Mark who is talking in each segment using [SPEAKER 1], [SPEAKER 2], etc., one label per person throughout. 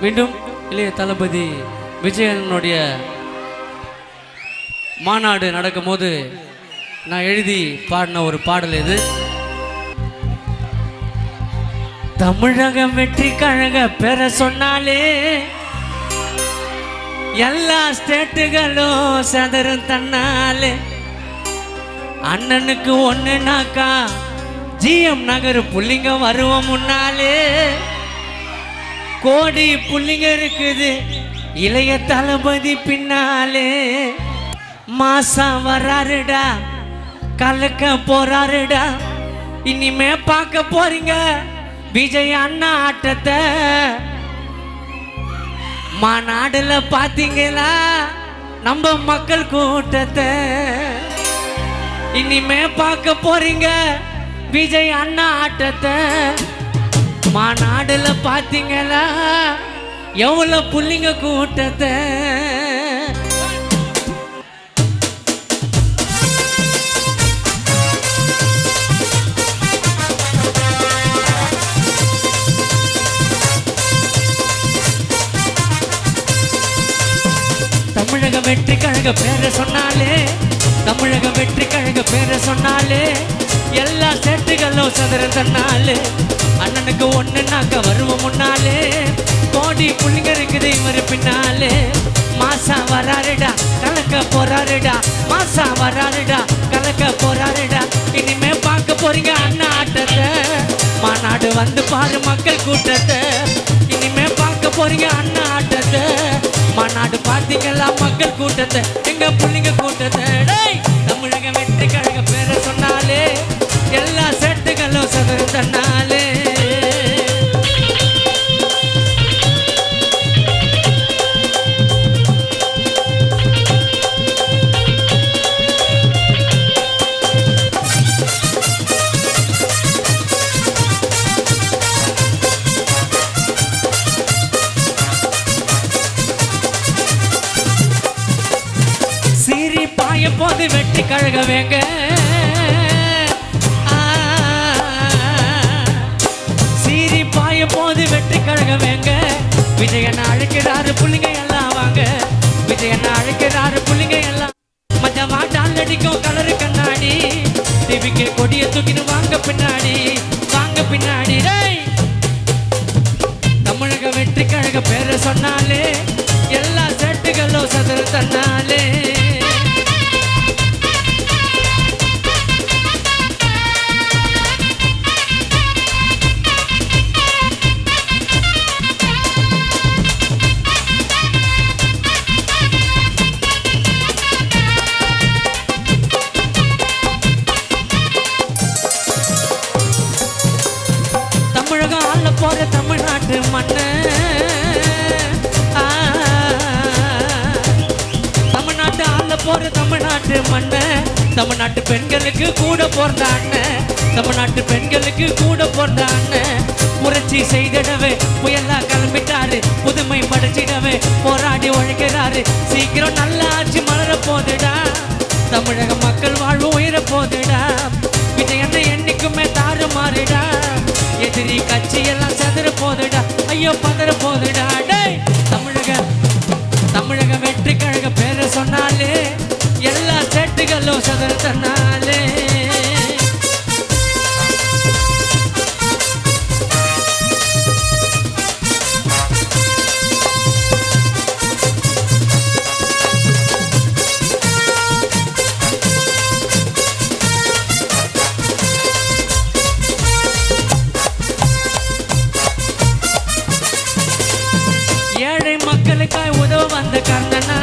[SPEAKER 1] மீண்டும் இளைய தளபதி விஜயனுடைய மாநாடு நடக்கும் போது நான் எழுதி பாடின ஒரு பாடல் இது. தமிழகம் வெற்றி கழக பெற சொன்னாலே எல்லா ஸ்டேட்டுகளும் சதரும் தன்னாலே, அண்ணனுக்கு ஒண்ணுனாக்கா ஜிஎம் நகர் புள்ளிங்க வருவோம் முன்னாலே, கோடி புள்ளிங்க இருக்குது இளைய தளபதி பின்னாலே, மாசா வராருடா கலக்க போறாருடா, இனிமே பார்க்க போறீங்க விஜய் அண்ணா ஆட்டத்தை. மாநாடுல பாத்தீங்களா நம்ம மக்கள் கூட்டத்தை, இனிமே பார்க்க போறீங்க விஜய் அண்ணா ஆட்டத்தை. மாநாடுல பாத்தீங்களா எவ்வளவு புள்ளிங்க கூட்டத்தை. தமிழக வெற்றி கழக பேர சொன்னாலே, தமிழக வெற்றி கழக பேர சொன்னாலே எல்லா சேட்டுகளும் சதுர தன்னாலே, அண்ணனுக்கு ஒண்ணுனாக்க வருவோம் முன்னாலே, கோடி புள்ளிங்க இருக்குது இவரு பின்னாலே, மாசா வராருடா கலக்க போறாருடா, மாசா வராருடா கலக்க போறாருடா, இனிமே பார்க்க போறீங்க அண்ணா ஆட்டத்தை. மாநாடு வந்து பாரு மக்கள் கூட்டத்தை, இனிமே பார்க்க போறீங்க அண்ணா ஆட்டத்தை. மாநாடு பார்த்தீங்களா மக்கள் கூட்டத்தை, எங்க புள்ளிங்க கூட்டத்தை. தமிழக வெற்றி கழக பேர சொன்னாலே எல்லா செட்டுகளும் சதுர தன்னாலே. சீரி பாய போது வெற்றி கழக வேங்க, சீரி பாய போது வெற்றி கழக வேங்க, விஜயண்ணா அழைக்கிறாரு புள்ளிங்க எல்லாம் வாங்க, விஜயண்ணா அழைக்கிறாரு புள்ளிங்க எல்லாம். மஞ்சள் வாட்டால் அடிக்கும் கலரு கண்ணாடி, டிவிக்கு கொடிய தூக்கின்னு வாங்க பின்னாடி, வாங்க பின்னாடி. தமிழக வெற்றி கழக பேர சொன்னாலே எல்லா செட்டுகளும் சதுர தன்னாலே. தமிழகம் ஆள போற தமிழ்நாட்டு மண்ண, தமிழ்நாட்டு ஆள போற தமிழ்நாட்டு மண்ண, தமிழ்நாட்டு பெண்களுக்கு கூட பிறந்த அண்ணன், தமிழ்நாட்டு பெண்களுக்கு கூட பிறந்த அண்ணன், புரட்சி செய்திடவே புயலா கிளம்பிட்டாரு, புதுமை படைச்சிடவே போராடி உழைக்கிறாரு, சீக்கிரம் நல்ல ஆட்சி மலர போதுடா, தமிழக மக்கள் வாழ்வு உயர போதுடா, விஜய் அண்ணன் என்னைக்குமே தாறு மாறுடா, எதிரி கட்சி எல்லாம் சதுர போதுடா, ஐயோ பதற போதுடா. தமிழக வெற்றி கழக பேர சொன்னாலே எல்லா செட்டுகளும் சதுர தன்னாலே. ஏழை மக்களுக்காய் உதவ வந்த கர்ணனா,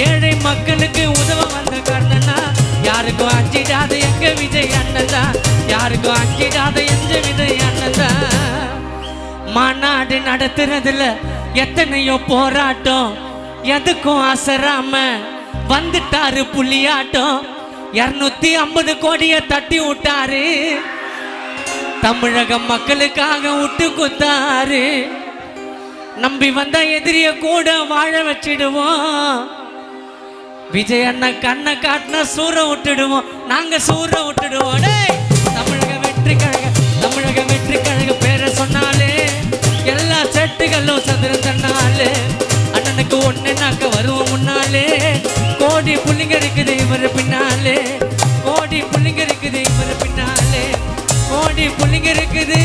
[SPEAKER 1] ஏழை மக்களுக்கு உதவ வந்த கர்ணனா, யாருக்கும் அஞ்சிடாத எங்க விஜய் அண்ணன், யாருக்கும் அஞ்சிடாத எங்க விஜய் அண்ணன். மாநாடு நடத்துறதுல எத்தனையோ போராட்டம், எதுக்கும் அசராம வந்துட்டாரு புள்ளியாட்டம், 250 கோடியை தட்டி விட்டாரு, தமிழக மக்களுக்காக விட்டு குத்தாரு. நம்பி வந்த எதிரிய கூட வாழ வச்சிடுவோம், விஜய் அண்ணா கண்ணை காட்டினா சூற விட்டுடுவோம், நாங்க சூற விட்டுடுவோம். தமிழக வெற்றி கழக, தமிழக வெற்றி இவர் பின்னாலே கோடி புள்ளிங்க இருக்குது இவர் பின்னாலே கோடி புள்ளிங்க இருக்குது